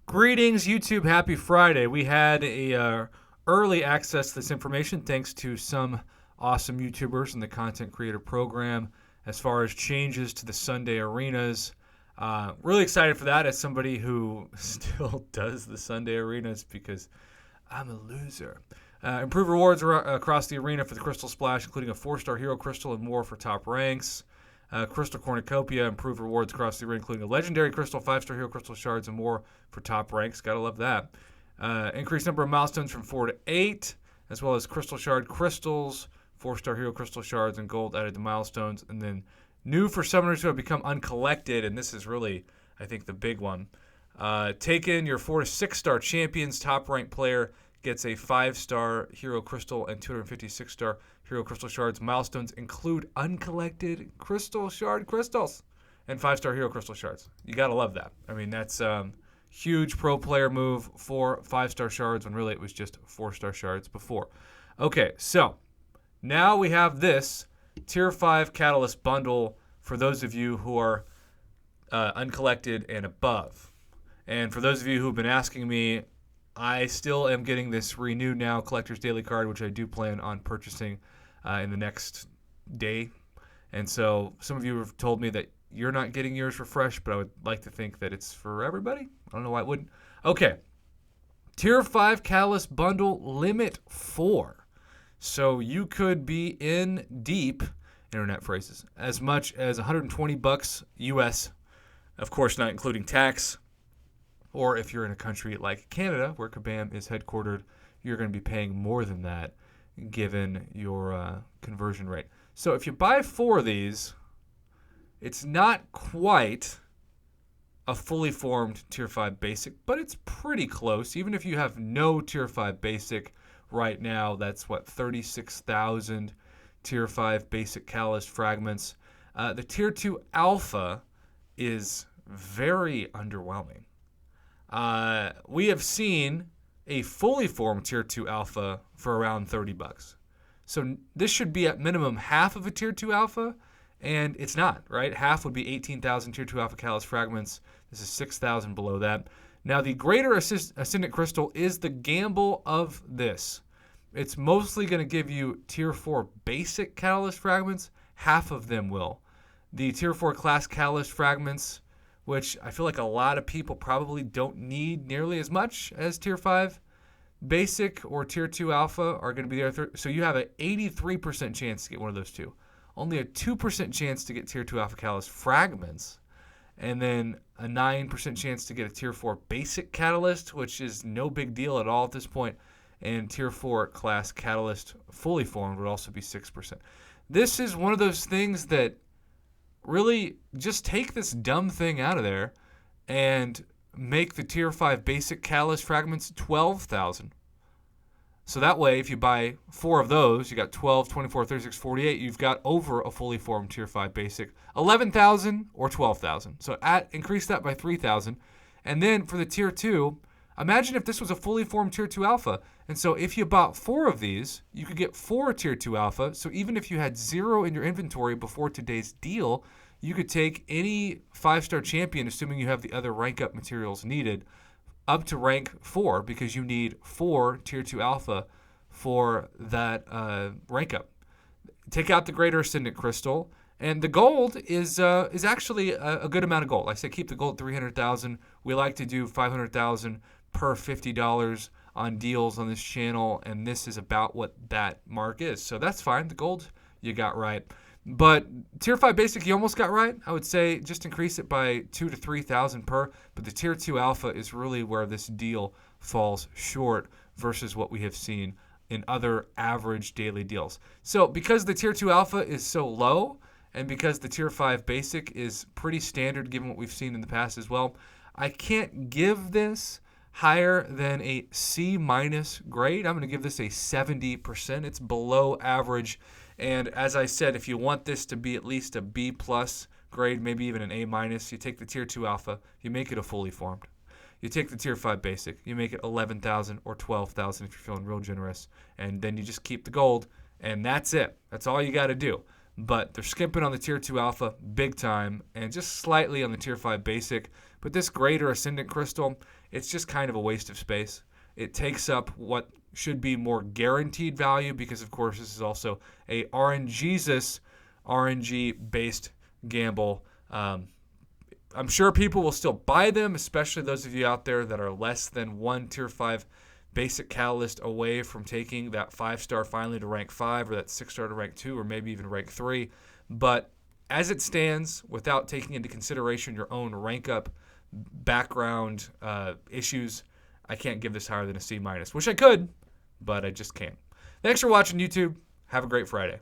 Greetings, YouTube. Happy Friday. We had a early access to this information thanks to some awesome YouTubers in the content creator program as far as changes to the Sunday arenas. Really excited for that as somebody who still does the Sunday arenas because I'm a loser. Improved rewards across the arena for the Crystal Splash, including a 4-star Hero Crystal and more for top ranks. Crystal Cornucopia, improved rewards across the arena, including a legendary crystal, 5-star Hero Crystal shards, and more for top ranks. Gotta love that. Increased number of milestones from 4 to 8, as well as crystal shard crystals, 4-star Hero Crystal shards, and gold added to milestones. And then new for summoners who have become uncollected, and this is really, I think, the big one. Take in your 4 to 6-star champions. Top ranked player gets a 5-star Hero Crystal and 256-star Hero Crystal shards. Milestones include uncollected crystal shard crystals and 5-star Hero Crystal shards. You gotta love that. I mean, that's huge pro player move for 5-star shards when really it was just 4-star shards before. Okay, so now we have this Tier 5 Catalyst bundle for those of you who are uncollected and above. And for those of you who've been asking me, I still am getting this Renew Now Collector's Daily Card, which I do plan on purchasing in the next day. And so some of you have told me that you're not getting yours refreshed, but I would like to think that it's for everybody. I don't know why it wouldn't. Okay. Tier 5 Catalyst Bundle Limit 4. So you could be in deep, internet phrases, as much as $120 US, of course not including tax. Or if you're in a country like Canada, where Kabam is headquartered, you're going to be paying more than that given your conversion rate. So if you buy 4 of these, it's not quite a fully formed Tier 5 Basic, but it's pretty close. Even if you have no Tier 5 Basic right now, that's 36,000 Tier 5 Basic Catalyst fragments. The Tier 2 Alpha is very underwhelming. We have seen a fully formed Tier 2 Alpha for around $30. So this should be at minimum half of a Tier 2 Alpha, and it's not, right? Half would be 18,000 Tier 2 Alpha Catalyst fragments. This is 6,000 below that. Now, the greater Ascendant Crystal is the gamble of this. It's mostly going to give you Tier 4 Basic Catalyst fragments. Half of them will. The Tier 4 Class Catalyst fragments, which I feel like a lot of people probably don't need nearly as much as Tier 5 Basic or Tier 2 Alpha, are going to be there. So you have an 83% chance to get one of those two. Only a 2% chance to get Tier 2 Alpha Catalyst fragments. And then a 9% chance to get a Tier 4 Basic Catalyst, which is no big deal at all at this point. And Tier 4 Class Catalyst fully formed would also be 6%. This is one of those things that really just take this dumb thing out of there and make the Tier 5 Basic Catalyst fragments 12,000. So that way, if you buy 4 of those, you got 12, 24, 36, 48, you've got over a fully formed Tier 5 Basic, 11,000 or 12,000. So increase that by 3,000. And then for the Tier 2, imagine if this was a fully formed Tier 2 Alpha. And so if you bought 4 of these, you could get 4 Tier 2 Alpha. So even if you had 0 in your inventory before today's deal, you could take any 5-star champion, assuming you have the other rank up materials needed, up to rank 4, because you need 4 Tier 2 Alpha for that rank up. Take out the Greater Ascendant Crystal, and the gold is actually a good amount of gold. I say keep the gold at 300,000. We like to do 500,000 per $50 on deals on this channel, and this is about what that mark is. So that's fine. The gold you got right. But Tier 5 Basic, you almost got right. I would say just increase it by 2,000 to 3,000 per. But the Tier 2 Alpha is really where this deal falls short versus what we have seen in other average daily deals. So because the Tier 2 Alpha is so low, and because the Tier 5 Basic is pretty standard given what we've seen in the past as well, I can't give this higher than a C- grade. I'm going to give this a 70%. It's below average. And as I said, if you want this to be at least a B+ grade, maybe even an A-, you take the Tier 2 Alpha, you make it a fully formed. You take the Tier 5 Basic, you make it 11,000 or 12,000 if you're feeling real generous, and then you just keep the gold, and that's it. That's all you got to do. but they're skimping on the Tier 2 Alpha big time and just slightly on the Tier 5 Basic. But this Greater Ascendant Crystal, it's just kind of a waste of space. It takes up what should be more guaranteed value because, of course, this is also a RNGesus, RNG-based gamble. I'm sure people will still buy them, especially those of you out there that are less than one Tier 5 Basic Catalyst away from taking that 5-star finally to rank 5 or that 6-star to rank 2 or maybe even rank 3. But as it stands, without taking into consideration your own rank up background issues, I can't give this higher than a C-. Wish I could, but I just can't. Thanks for watching, YouTube. Have a great Friday.